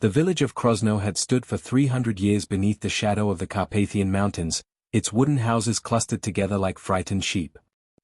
The village of Krosno had stood for 300 years beneath the shadow of the Carpathian Mountains, its wooden houses clustered together like frightened sheep.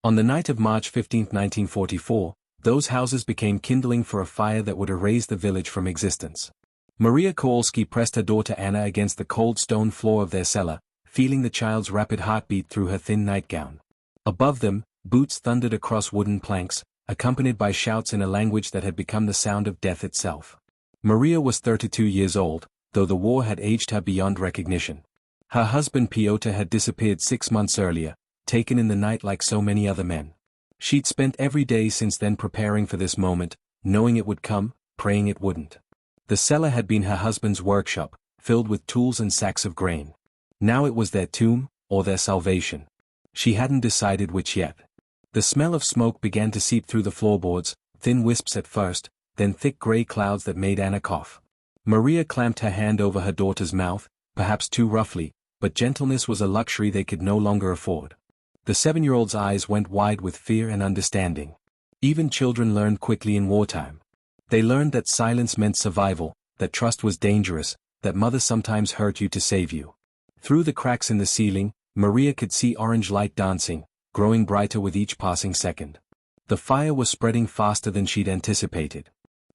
On the night of March 15, 1944, those houses became kindling for a fire that would erase the village from existence. Maria Kowalski pressed her daughter Anna against the cold stone floor of their cellar, feeling the child's rapid heartbeat through her thin nightgown. Above them, boots thundered across wooden planks, accompanied by shouts in a language that had become the sound of death itself. Maria was 32 years old, though the war had aged her beyond recognition. Her husband Piotr had disappeared 6 months earlier, taken in the night like so many other men. She'd spent every day since then preparing for this moment, knowing it would come, praying it wouldn't. The cellar had been her husband's workshop, filled with tools and sacks of grain. Now it was their tomb, or their salvation. She hadn't decided which yet. The smell of smoke began to seep through the floorboards, thin wisps at first, then thick gray clouds that made Anna cough. Maria clamped her hand over her daughter's mouth, perhaps too roughly, but gentleness was a luxury they could no longer afford. The 7-year-old's eyes went wide with fear and understanding. Even children learned quickly in wartime. They learned that silence meant survival, that trust was dangerous, that mother sometimes hurt you to save you. Through the cracks in the ceiling, Maria could see orange light dancing, growing brighter with each passing second. The fire was spreading faster than she'd anticipated.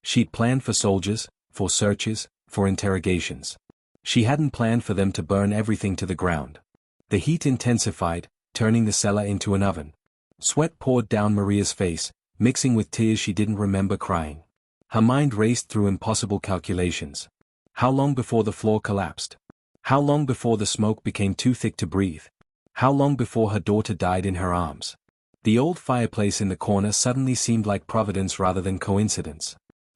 She'd planned for soldiers, for searches, for interrogations. She hadn't planned for them to burn everything to the ground. The heat intensified, turning the cellar into an oven. Sweat poured down Maria's face, mixing with tears she didn't remember crying. Her mind raced through impossible calculations. How long before the floor collapsed? How long before the smoke became too thick to breathe? How long before her daughter died in her arms? The old fireplace in the corner suddenly seemed like providence rather than coincidence.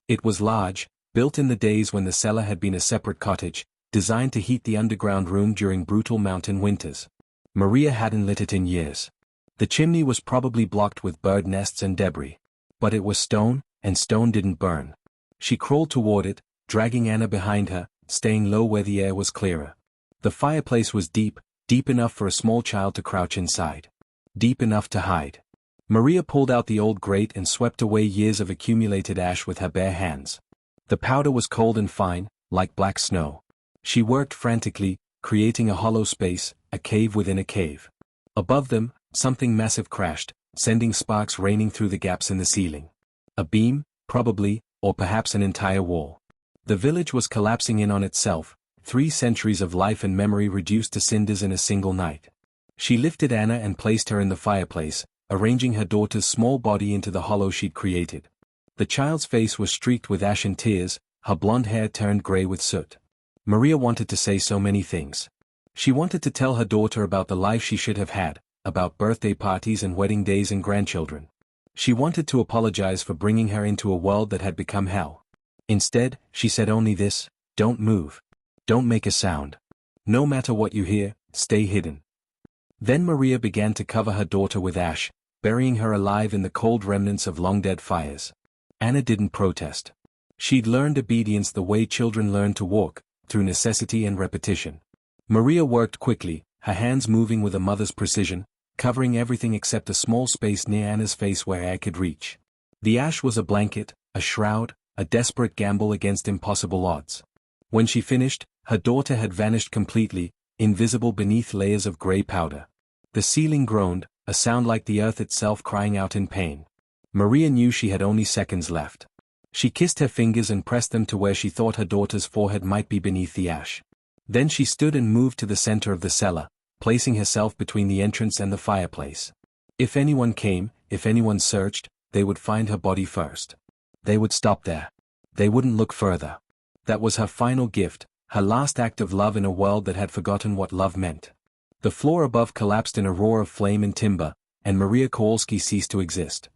It was large, built in the days when the cellar had been a separate cottage, designed to heat the underground room during brutal mountain winters. Maria hadn't lit it in years. The chimney was probably blocked with bird nests and debris. But it was stone, and stone didn't burn. She crawled toward it, dragging Anna behind her, staying low where the air was clearer. The fireplace was deep, deep enough for a small child to crouch inside. Deep enough to hide. Maria pulled out the old grate and swept away years of accumulated ash with her bare hands. The powder was cold and fine, like black snow. She worked frantically, creating a hollow space, a cave within a cave. Above them, something massive crashed, sending sparks raining through the gaps in the ceiling. A beam, probably, or perhaps an entire wall. The village was collapsing in on itself, 3 centuries of life and memory reduced to cinders in a single night. She lifted Anna and placed her in the fireplace, arranging her daughter's small body into the hollow she'd created. The child's face was streaked with ash and tears, her blonde hair turned gray with soot. Maria wanted to say so many things. She wanted to tell her daughter about the life she should have had, about birthday parties and wedding days and grandchildren. She wanted to apologize for bringing her into a world that had become hell. Instead, she said only this: don't move. Don't make a sound. No matter what you hear, stay hidden. Then Maria began to cover her daughter with ash, burying her alive in the cold remnants of long-dead fires. Anna didn't protest. She'd learned obedience the way children learn to walk, through necessity and repetition. Maria worked quickly, her hands moving with a mother's precision, covering everything except a small space near Anna's face where air could reach. The ash was a blanket, a shroud, a desperate gamble against impossible odds. When she finished, her daughter had vanished completely, invisible beneath layers of gray powder. The ceiling groaned, a sound like the earth itself crying out in pain. Maria knew she had only seconds left. She kissed her fingers and pressed them to where she thought her daughter's forehead might be beneath the ash. Then she stood and moved to the center of the cellar, placing herself between the entrance and the fireplace. If anyone came, if anyone searched, they would find her body first. They would stop there. They wouldn't look further. That was her final gift, her last act of love in a world that had forgotten what love meant. The floor above collapsed in a roar of flame and timber, and Maria Kowalski ceased to exist.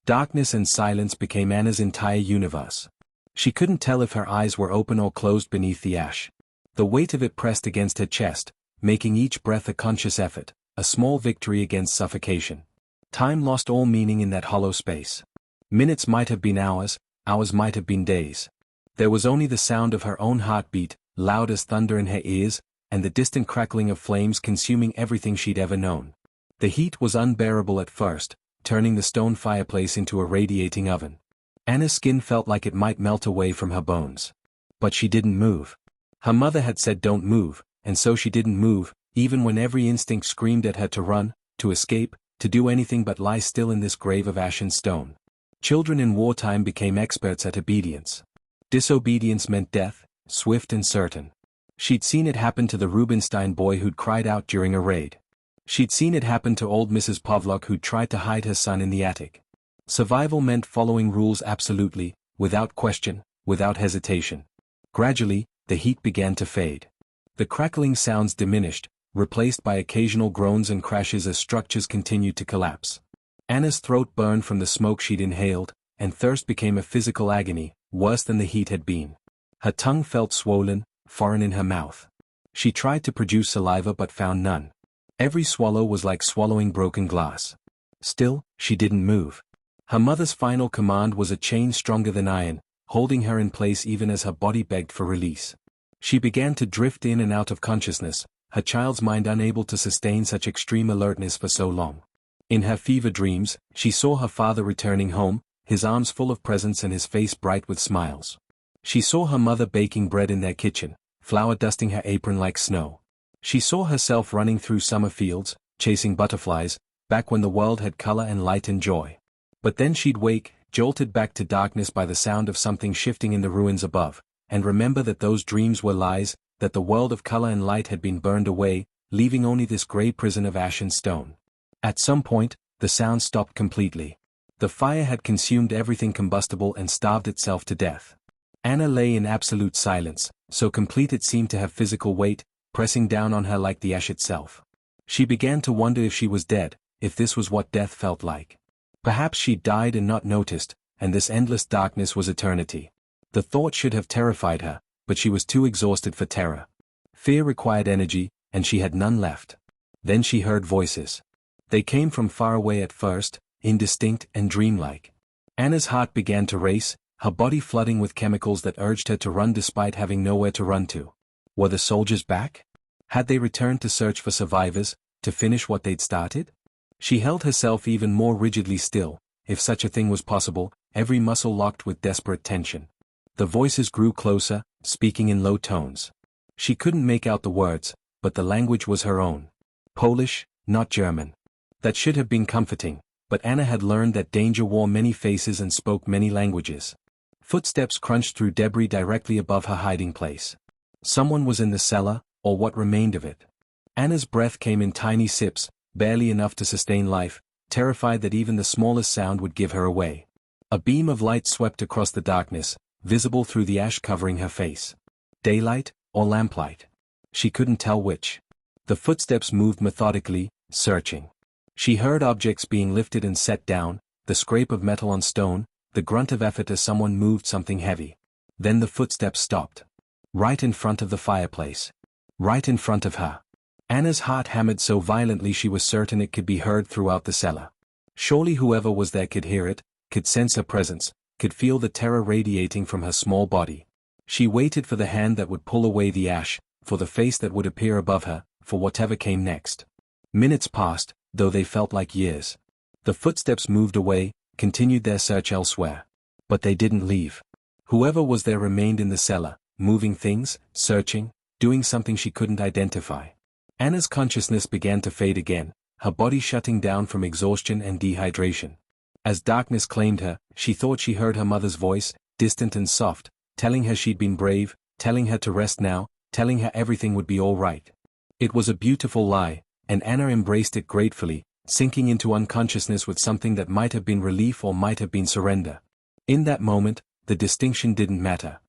Darkness and silence became Anna's entire universe. She couldn't tell if her eyes were open or closed beneath the ash. The weight of it pressed against her chest, making each breath a conscious effort, a small victory against suffocation. Time lost all meaning in that hollow space. Minutes might have been hours, hours might have been days. There was only the sound of her own heartbeat, loud as thunder in her ears, and the distant crackling of flames consuming everything she'd ever known. The heat was unbearable at first, turning the stone fireplace into a radiating oven. Anna's skin felt like it might melt away from her bones. But she didn't move. Her mother had said don't move, and so she didn't move, even when every instinct screamed at her to run, to escape, to do anything but lie still in this grave of ash and stone. Children in wartime became experts at obedience. Disobedience meant death, swift and certain. She'd seen it happen to the Rubinstein boy who'd cried out during a raid. She'd seen it happen to old Mrs. Pavlok who'd tried to hide her son in the attic. Survival meant following rules absolutely, without question, without hesitation. Gradually, the heat began to fade. The crackling sounds diminished, replaced by occasional groans and crashes as structures continued to collapse. Anna's throat burned from the smoke she'd inhaled, and thirst became a physical agony, worse than the heat had been. Her tongue felt swollen, foreign in her mouth. She tried to produce saliva but found none. Every swallow was like swallowing broken glass. Still, she didn't move. Her mother's final command was a chain stronger than iron, holding her in place even as her body begged for release. She began to drift in and out of consciousness, her child's mind unable to sustain such extreme alertness for so long. In her fever dreams, she saw her father returning home, his arms full of presents and his face bright with smiles. She saw her mother baking bread in their kitchen, flour dusting her apron like snow. She saw herself running through summer fields, chasing butterflies, back when the world had color and light and joy. But then she'd wake, jolted back to darkness by the sound of something shifting in the ruins above, and remember that those dreams were lies, that the world of color and light had been burned away, leaving only this gray prison of ash and stone. At some point, the sound stopped completely. The fire had consumed everything combustible and starved itself to death. Anna lay in absolute silence, so complete it seemed to have physical weight, pressing down on her like the ash itself. She began to wonder if she was dead, if this was what death felt like. Perhaps she'd died and not noticed, and this endless darkness was eternity. The thought should have terrified her, but she was too exhausted for terror. Fear required energy, and she had none left. Then she heard voices. They came from far away at first, indistinct and dreamlike. Anna's heart began to race, her body flooding with chemicals that urged her to run despite having nowhere to run to. Were the soldiers back? Had they returned to search for survivors, to finish what they'd started? She held herself even more rigidly still, if such a thing was possible, every muscle locked with desperate tension. The voices grew closer, speaking in low tones. She couldn't make out the words, but the language was her own. Polish, not German. That should have been comforting, but Anna had learned that danger wore many faces and spoke many languages. Footsteps crunched through debris directly above her hiding place. Someone was in the cellar, or what remained of it. Anna's breath came in tiny sips, barely enough to sustain life, terrified that even the smallest sound would give her away. A beam of light swept across the darkness, visible through the ash covering her face. Daylight, or lamplight? She couldn't tell which. The footsteps moved methodically, searching. She heard objects being lifted and set down, the scrape of metal on stone, the grunt of effort as someone moved something heavy. Then the footsteps stopped. Right in front of the fireplace. Right in front of her. Anna's heart hammered so violently she was certain it could be heard throughout the cellar. Surely whoever was there could hear it, could sense her presence, could feel the terror radiating from her small body. She waited for the hand that would pull away the ash, for the face that would appear above her, for whatever came next. Minutes passed, though they felt like years. The footsteps moved away, continued their search elsewhere. But they didn't leave. Whoever was there remained in the cellar, moving things, searching, doing something she couldn't identify. Anna's consciousness began to fade again, her body shutting down from exhaustion and dehydration. As darkness claimed her, she thought she heard her mother's voice, distant and soft, telling her she'd been brave, telling her to rest now, telling her everything would be all right. It was a beautiful lie, and Anna embraced it gratefully, sinking into unconsciousness with something that might have been relief or might have been surrender. In that moment, the distinction didn't matter.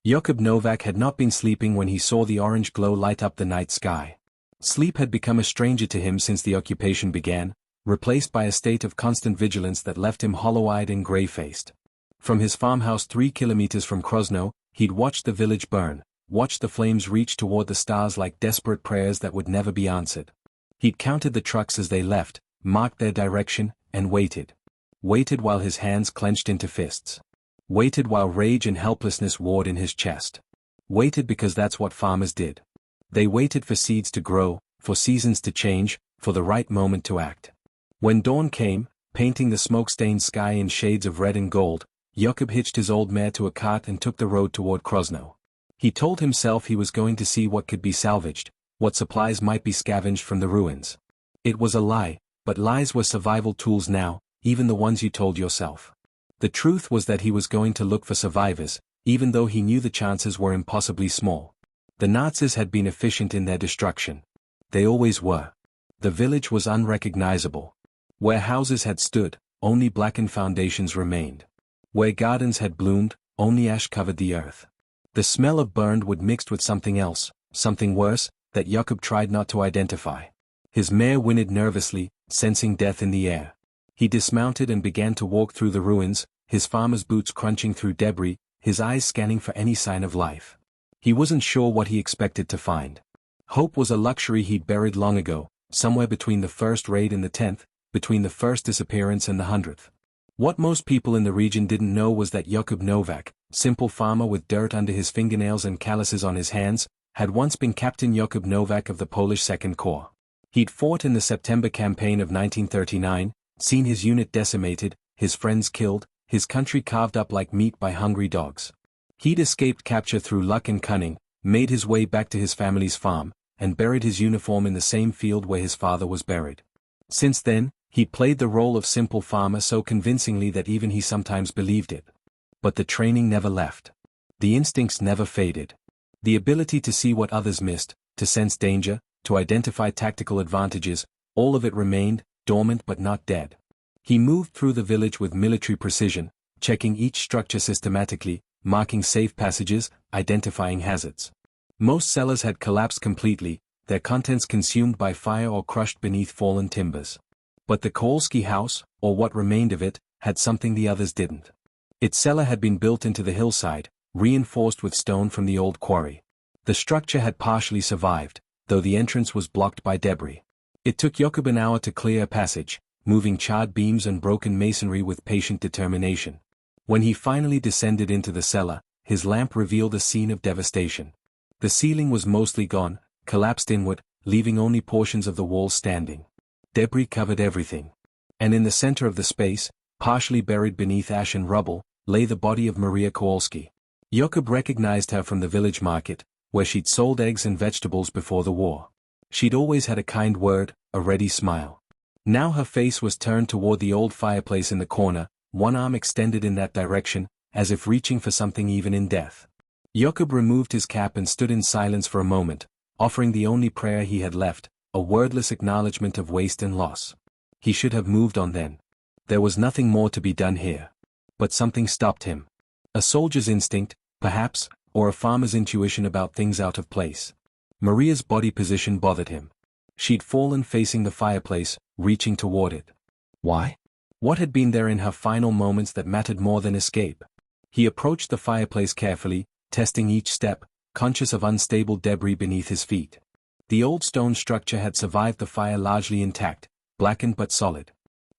Jakub Novak had not been sleeping when he saw the orange glow light up the night sky. Sleep had become a stranger to him since the occupation began, replaced by a state of constant vigilance that left him hollow-eyed and grey-faced. From his farmhouse 3 kilometers from Krosno, he'd watched the village burn, watched the flames reach toward the stars like desperate prayers that would never be answered. He'd counted the trucks as they left, marked their direction, and waited. Waited while his hands clenched into fists. Waited while rage and helplessness warred in his chest. Waited because that's what farmers did. They waited for seeds to grow, for seasons to change, for the right moment to act. When dawn came, painting the smoke-stained sky in shades of red and gold, Jakub hitched his old mare to a cart and took the road toward Krosno. He told himself he was going to see what could be salvaged, what supplies might be scavenged from the ruins. It was a lie, but lies were survival tools now, even the ones you told yourself. The truth was that he was going to look for survivors, even though he knew the chances were impossibly small. The Nazis had been efficient in their destruction. They always were. The village was unrecognizable. Where houses had stood, only blackened foundations remained. Where gardens had bloomed, only ash covered the earth. The smell of burned wood mixed with something else, something worse, that Jakob tried not to identify. His mare whinnied nervously, sensing death in the air. He dismounted and began to walk through the ruins, his farmer's boots crunching through debris, his eyes scanning for any sign of life. He wasn't sure what he expected to find. Hope was a luxury he'd buried long ago, somewhere between the first raid and the 10th, between the first disappearance and the 100th. What most people in the region didn't know was that Jakub Novak, simple farmer with dirt under his fingernails and calluses on his hands, had once been Captain Jakub Novak of the Polish Second Corps. He'd fought in the September campaign of 1939, seen his unit decimated, his friends killed, his country carved up like meat by hungry dogs. He'd escaped capture through luck and cunning, made his way back to his family's farm, and buried his uniform in the same field where his father was buried. Since then, he'd played the role of simple farmer so convincingly that even he sometimes believed it. But the training never left. The instincts never faded. The ability to see what others missed, to sense danger, to identify tactical advantages, all of it remained, dormant but not dead. He moved through the village with military precision, checking each structure systematically, marking safe passages, identifying hazards. Most cellars had collapsed completely, their contents consumed by fire or crushed beneath fallen timbers. But the Kowalski house, or what remained of it, had something the others didn't. Its cellar had been built into the hillside, reinforced with stone from the old quarry. The structure had partially survived, though the entrance was blocked by debris. It took Jakub an hour to clear a passage, moving charred beams and broken masonry with patient determination. When he finally descended into the cellar, his lamp revealed a scene of devastation. The ceiling was mostly gone, collapsed inward, leaving only portions of the walls standing. Debris covered everything. And in the center of the space, partially buried beneath ash and rubble, lay the body of Maria Kowalski. Jakub recognized her from the village market, where she'd sold eggs and vegetables before the war. She'd always had a kind word, a ready smile. Now her face was turned toward the old fireplace in the corner, one arm extended in that direction, as if reaching for something even in death. Jakub removed his cap and stood in silence for a moment, offering the only prayer he had left, a wordless acknowledgement of waste and loss. He should have moved on then. There was nothing more to be done here. But something stopped him. A soldier's instinct, perhaps, or a farmer's intuition about things out of place. Maria's body position bothered him. She'd fallen facing the fireplace, reaching toward it. Why? What had been there in her final moments that mattered more than escape? He approached the fireplace carefully, testing each step, conscious of unstable debris beneath his feet. The old stone structure had survived the fire largely intact, blackened but solid.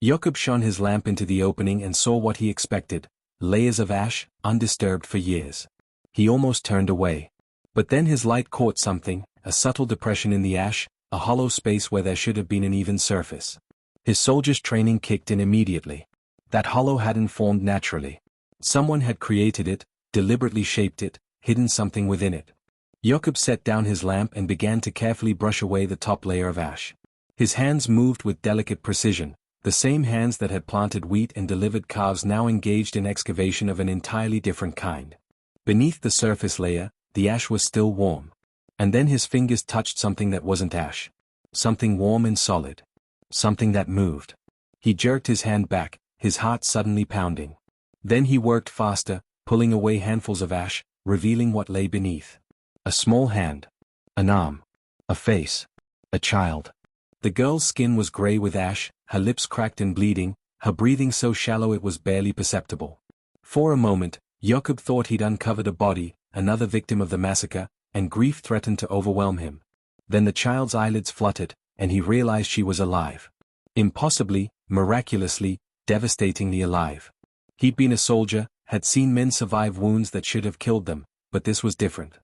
Jakub shone his lamp into the opening and saw what he expected, layers of ash, undisturbed for years. He almost turned away. But then his light caught something, a subtle depression in the ash, a hollow space where there should have been an even surface. His soldier's training kicked in immediately. That hollow hadn't formed naturally. Someone had created it, deliberately shaped it, hidden something within it. Jakub set down his lamp and began to carefully brush away the top layer of ash. His hands moved with delicate precision, the same hands that had planted wheat and delivered calves now engaged in excavation of an entirely different kind. Beneath the surface layer, the ash was still warm. And then his fingers touched something that wasn't ash. Something warm and solid. Something that moved. He jerked his hand back, his heart suddenly pounding. Then he worked faster, pulling away handfuls of ash, revealing what lay beneath. A small hand. An arm. A face. A child. The girl's skin was gray with ash, her lips cracked and bleeding, her breathing so shallow it was barely perceptible. For a moment, Jakub thought he'd uncovered a body, another victim of the massacre, and grief threatened to overwhelm him. Then the child's eyelids fluttered, and he realized she was alive. Impossibly, miraculously, devastatingly alive. He'd been a soldier, had seen men survive wounds that should have killed them, but this was different.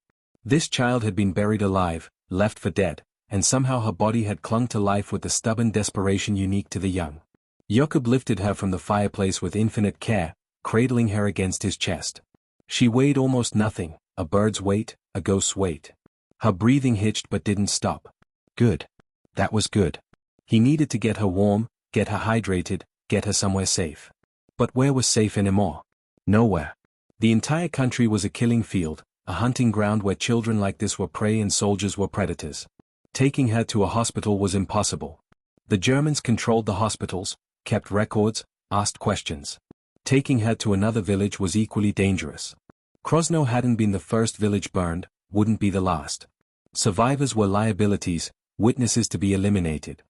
This child had been buried alive, left for dead, and somehow her body had clung to life with the stubborn desperation unique to the young. Jakub lifted her from the fireplace with infinite care, cradling her against his chest. She weighed almost nothing, a bird's weight, a ghost's weight. Her breathing hitched but didn't stop. Good. That was good. He needed to get her warm, get her hydrated, get her somewhere safe. But where was safe anymore? Nowhere. The entire country was a killing field, a hunting ground where children like this were prey and soldiers were predators. Taking her to a hospital was impossible. The Germans controlled the hospitals, kept records, asked questions. Taking her to another village was equally dangerous. Krosno hadn't been the first village burned, wouldn't be the last. Survivors were liabilities, witnesses to be eliminated.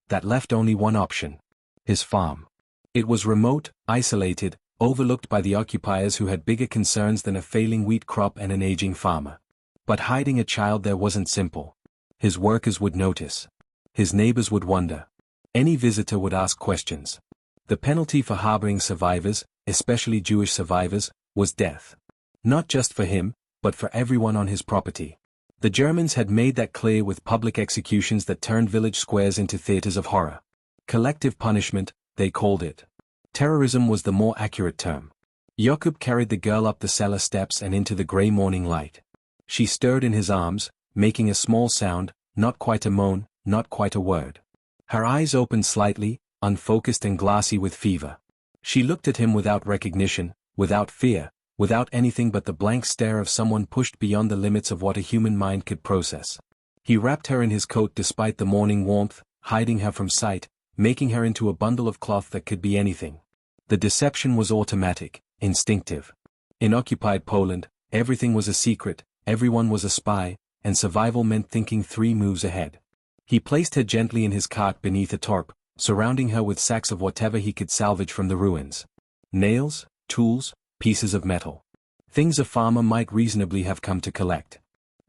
That left only one option. His farm. It was remote, isolated, overlooked by the occupiers who had bigger concerns than a failing wheat crop and an aging farmer. But hiding a child there wasn't simple. His workers would notice. His neighbors would wonder. Any visitor would ask questions. The penalty for harboring survivors, especially Jewish survivors, was death. Not just for him, but for everyone on his property. The Germans had made that clear with public executions that turned village squares into theaters of horror. Collective punishment, they called it. Terrorism was the more accurate term. Jakob carried the girl up the cellar steps and into the grey morning light. She stirred in his arms, making a small sound, not quite a moan, not quite a word. Her eyes opened slightly, unfocused and glassy with fever. She looked at him without recognition, without fear, without anything but the blank stare of someone pushed beyond the limits of what a human mind could process. He wrapped her in his coat despite the morning warmth, hiding her from sight, making her into a bundle of cloth that could be anything. The deception was automatic, instinctive. In occupied Poland, everything was a secret, everyone was a spy, and survival meant thinking 3 moves ahead. He placed her gently in his cart beneath a tarp, surrounding her with sacks of whatever he could salvage from the ruins. Nails, tools, pieces of metal. Things a farmer might reasonably have come to collect.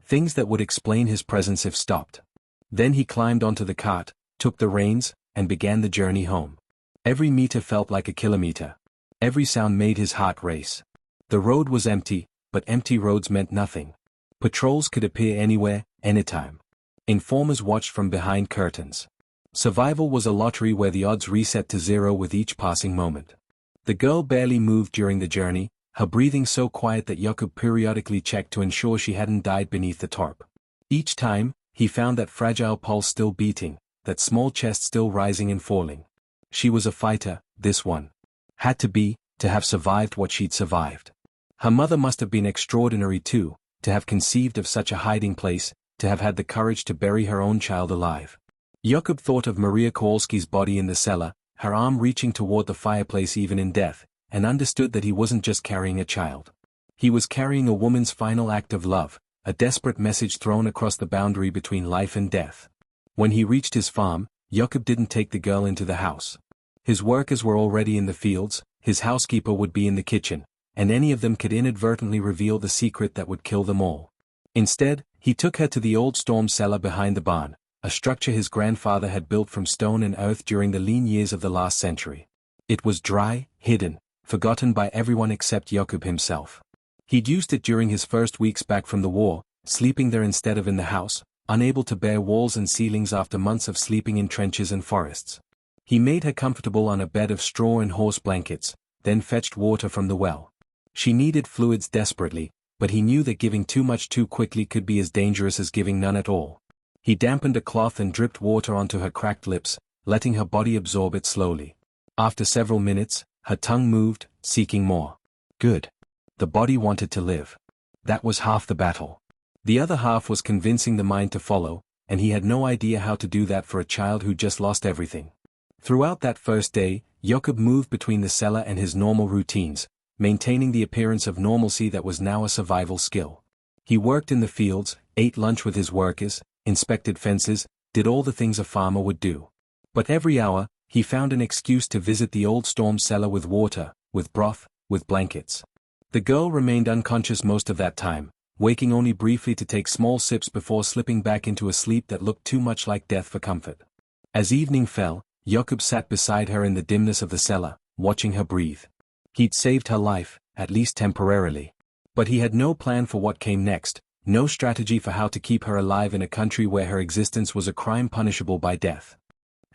Things that would explain his presence if stopped. Then he climbed onto the cart, took the reins, and began the journey home. Every meter felt like a kilometer. Every sound made his heart race. The road was empty, but empty roads meant nothing. Patrols could appear anywhere, anytime. Informers watched from behind curtains. Survival was a lottery where the odds reset to 0 with each passing moment. The girl barely moved during the journey, her breathing so quiet that Jakob periodically checked to ensure she hadn't died beneath the tarp. Each time, he found that fragile pulse still beating, that small chest still rising and falling. She was a fighter, this one. Had to be, to have survived what she'd survived. Her mother must have been extraordinary too, to have conceived of such a hiding place, to have had the courage to bury her own child alive. Jakob thought of Maria Kowalski's body in the cellar, her arm reaching toward the fireplace even in death, and understood that he wasn't just carrying a child. He was carrying a woman's final act of love, a desperate message thrown across the boundary between life and death. When he reached his farm, Jakob didn't take the girl into the house. His workers were already in the fields, his housekeeper would be in the kitchen, and any of them could inadvertently reveal the secret that would kill them all. Instead, he took her to the old storm cellar behind the barn, a structure his grandfather had built from stone and earth during the lean years of the last century. It was dry, hidden, forgotten by everyone except Jakob himself. He'd used it during his first weeks back from the war, sleeping there instead of in the house, unable to bear walls and ceilings after months of sleeping in trenches and forests. He made her comfortable on a bed of straw and horse blankets, then fetched water from the well. She needed fluids desperately, but he knew that giving too much too quickly could be as dangerous as giving none at all. He dampened a cloth and dripped water onto her cracked lips, letting her body absorb it slowly. After several minutes, her tongue moved, seeking more. Good. The body wanted to live. That was half the battle. The other half was convincing the mind to follow, and he had no idea how to do that for a child who just lost everything. Throughout that first day, Jakob moved between the cellar and his normal routines, maintaining the appearance of normalcy that was now a survival skill. He worked in the fields, ate lunch with his workers, inspected fences, did all the things a farmer would do. But every hour, he found an excuse to visit the old storm cellar with water, with broth, with blankets. The girl remained unconscious most of that time, waking only briefly to take small sips before slipping back into a sleep that looked too much like death for comfort. As evening fell, Jakob sat beside her in the dimness of the cellar, watching her breathe. He'd saved her life, at least temporarily. But he had no plan for what came next, no strategy for how to keep her alive in a country where her existence was a crime punishable by death.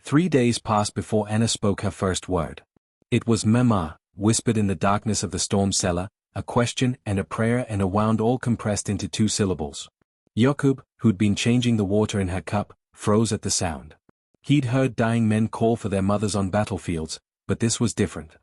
3 days passed before Anna spoke her first word. It was "Mama," whispered in the darkness of the storm cellar, a question and a prayer and a wound all compressed into 2 syllables. Jakub, who'd been changing the water in her cup, froze at the sound. He'd heard dying men call for their mothers on battlefields, but this was different.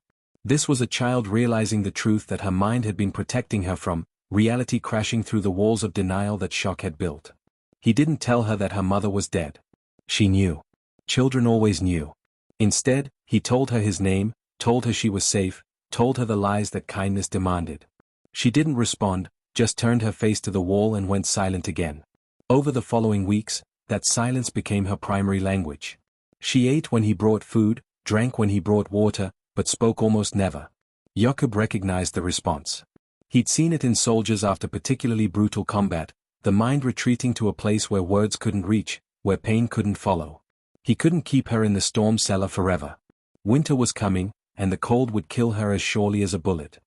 This was a child realizing the truth that her mind had been protecting her from, reality crashing through the walls of denial that shock had built. He didn't tell her that her mother was dead. She knew. Children always knew. Instead, he told her his name, told her she was safe, told her the lies that kindness demanded. She didn't respond, just turned her face to the wall and went silent again. Over the following weeks, that silence became her primary language. She ate when he brought food, drank when he brought water, but spoke almost never. Jakub recognized the response. He'd seen it in soldiers after particularly brutal combat, the mind retreating to a place where words couldn't reach, where pain couldn't follow. He couldn't keep her in the storm cellar forever. Winter was coming, and the cold would kill her as surely as a bullet.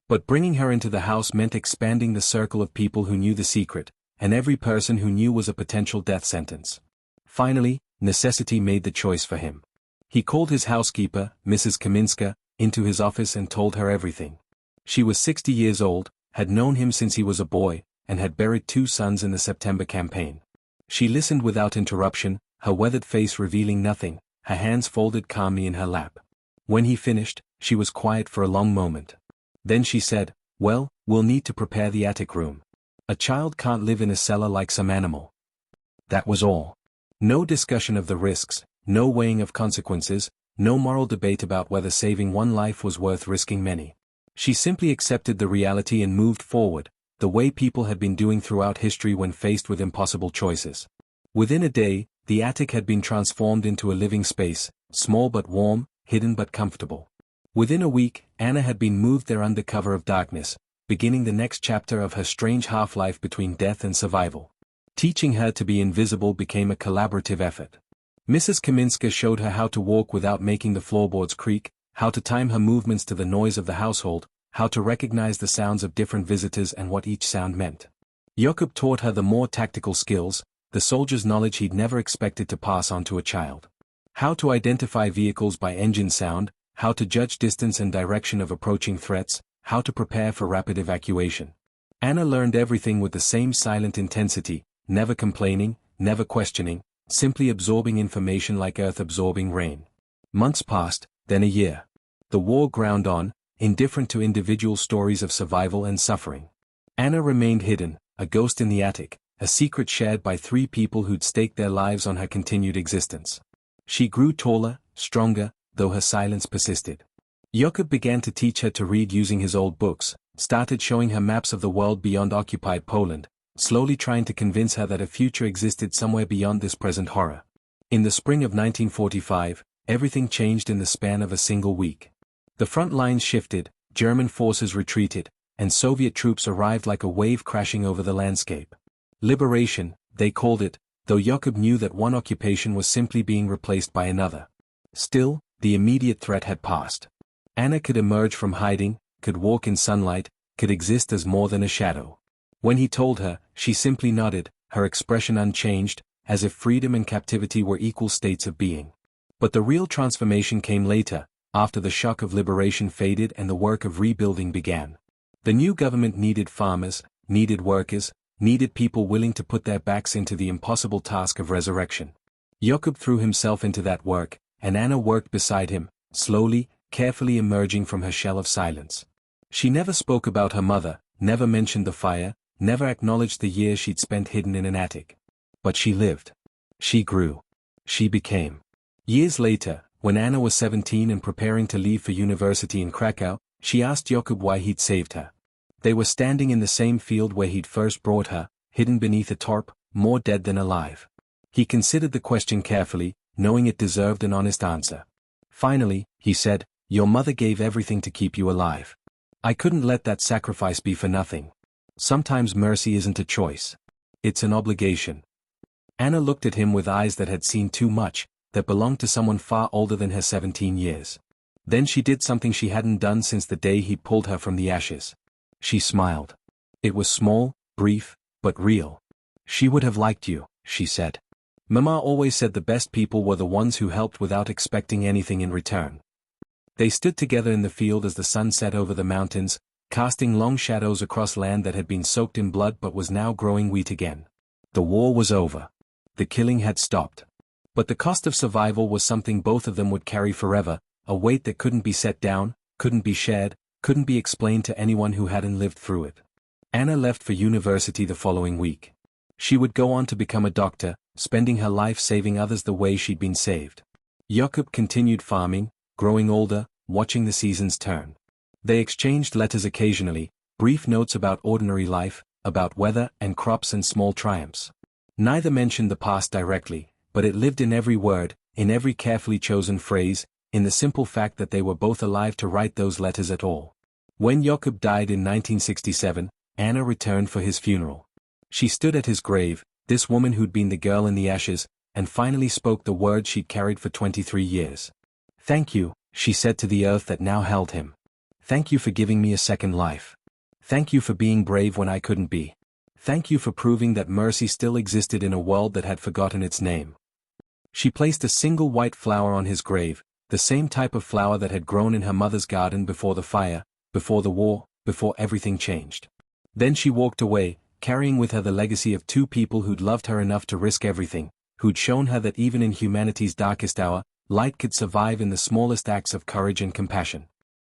But bringing her into the house meant expanding the circle of people who knew the secret, and every person who knew was a potential death sentence. Finally, necessity made the choice for him. He called his housekeeper, Mrs. Kaminska, into his office and told her everything. She was 60 years old, had known him since he was a boy, and had buried 2 sons in the September campaign. She listened without interruption, her weathered face revealing nothing, her hands folded calmly in her lap. When he finished, she was quiet for a long moment. Then she said, "Well, we'll need to prepare the attic room. A child can't live in a cellar like some animal." That was all. No discussion of the risks, no weighing of consequences, no moral debate about whether saving one life was worth risking many. She simply accepted the reality and moved forward, the way people had been doing throughout history when faced with impossible choices. Within a day, the attic had been transformed into a living space, small but warm, hidden but comfortable. Within a week, Anna had been moved there under cover of darkness, beginning the next chapter of her strange half-life between death and survival. Teaching her to be invisible became a collaborative effort. Mrs. Kaminska showed her how to walk without making the floorboards creak, how to time her movements to the noise of the household, how to recognize the sounds of different visitors and what each sound meant. Jakub taught her the more tactical skills, the soldier's knowledge he'd never expected to pass on to a child. How to identify vehicles by engine sound, how to judge distance and direction of approaching threats, how to prepare for rapid evacuation. Anna learned everything with the same silent intensity, never complaining, never questioning, simply absorbing information like earth absorbing rain. Months passed, then a year. The war ground on, indifferent to individual stories of survival and suffering. Anna remained hidden, a ghost in the attic, a secret shared by 3 people who'd staked their lives on her continued existence. She grew taller, stronger, though her silence persisted. Jakub began to teach her to read using his old books, started showing her maps of the world beyond occupied Poland, slowly trying to convince her that a future existed somewhere beyond this present horror. In the spring of 1945, everything changed in the span of a single week. The front lines shifted, German forces retreated, and Soviet troops arrived like a wave crashing over the landscape. Liberation, they called it, though Jakub knew that one occupation was simply being replaced by another. Still, the immediate threat had passed. Anna could emerge from hiding, could walk in sunlight, could exist as more than a shadow. When he told her, she simply nodded, her expression unchanged, as if freedom and captivity were equal states of being. But the real transformation came later, after the shock of liberation faded and the work of rebuilding began. The new government needed farmers, needed workers, needed people willing to put their backs into the impossible task of resurrection. Jakub threw himself into that work, and Anna worked beside him, slowly, carefully emerging from her shell of silence. She never spoke about her mother, never mentioned the fire, never acknowledged the years she'd spent hidden in an attic. But she lived. She grew. She became. Years later, when Anna was 17 and preparing to leave for university in Krakow, she asked Jakub why he'd saved her. They were standing in the same field where he'd first brought her, hidden beneath a tarp, more dead than alive. He considered the question carefully, knowing it deserved an honest answer. Finally, he said, "Your mother gave everything to keep you alive. I couldn't let that sacrifice be for nothing. Sometimes mercy isn't a choice. It's an obligation." Anna looked at him with eyes that had seen too much, that belonged to someone far older than her 17 years. Then she did something she hadn't done since the day he'd pulled her from the ashes. She smiled. It was small, brief, but real. "She would have liked you," she said. "Mama always said the best people were the ones who helped without expecting anything in return." They stood together in the field as the sun set over the mountains, casting long shadows across land that had been soaked in blood but was now growing wheat again. The war was over. The killing had stopped. But the cost of survival was something both of them would carry forever, a weight that couldn't be set down, couldn't be shared, couldn't be explained to anyone who hadn't lived through it. Anna left for university the following week. She would go on to become a doctor, spending her life saving others the way she'd been saved. Jakob continued farming, growing older, watching the seasons turn. They exchanged letters occasionally, brief notes about ordinary life, about weather and crops and small triumphs. Neither mentioned the past directly, but it lived in every word, in every carefully chosen phrase, in the simple fact that they were both alive to write those letters at all. When Jakob died in 1967, Anna returned for his funeral. She stood at his grave, this woman who'd been the girl in the ashes, and finally spoke the words she'd carried for 23 years. "Thank you," she said to the earth that now held him. "Thank you for giving me a second life. Thank you for being brave when I couldn't be. Thank you for proving that mercy still existed in a world that had forgotten its name." She placed a single white flower on his grave, the same type of flower that had grown in her mother's garden before the fire, before the war, before everything changed. Then she walked away, carrying with her the legacy of two people who'd loved her enough to risk everything, who'd shown her that even in humanity's darkest hour, light could survive in the smallest acts of courage and compassion.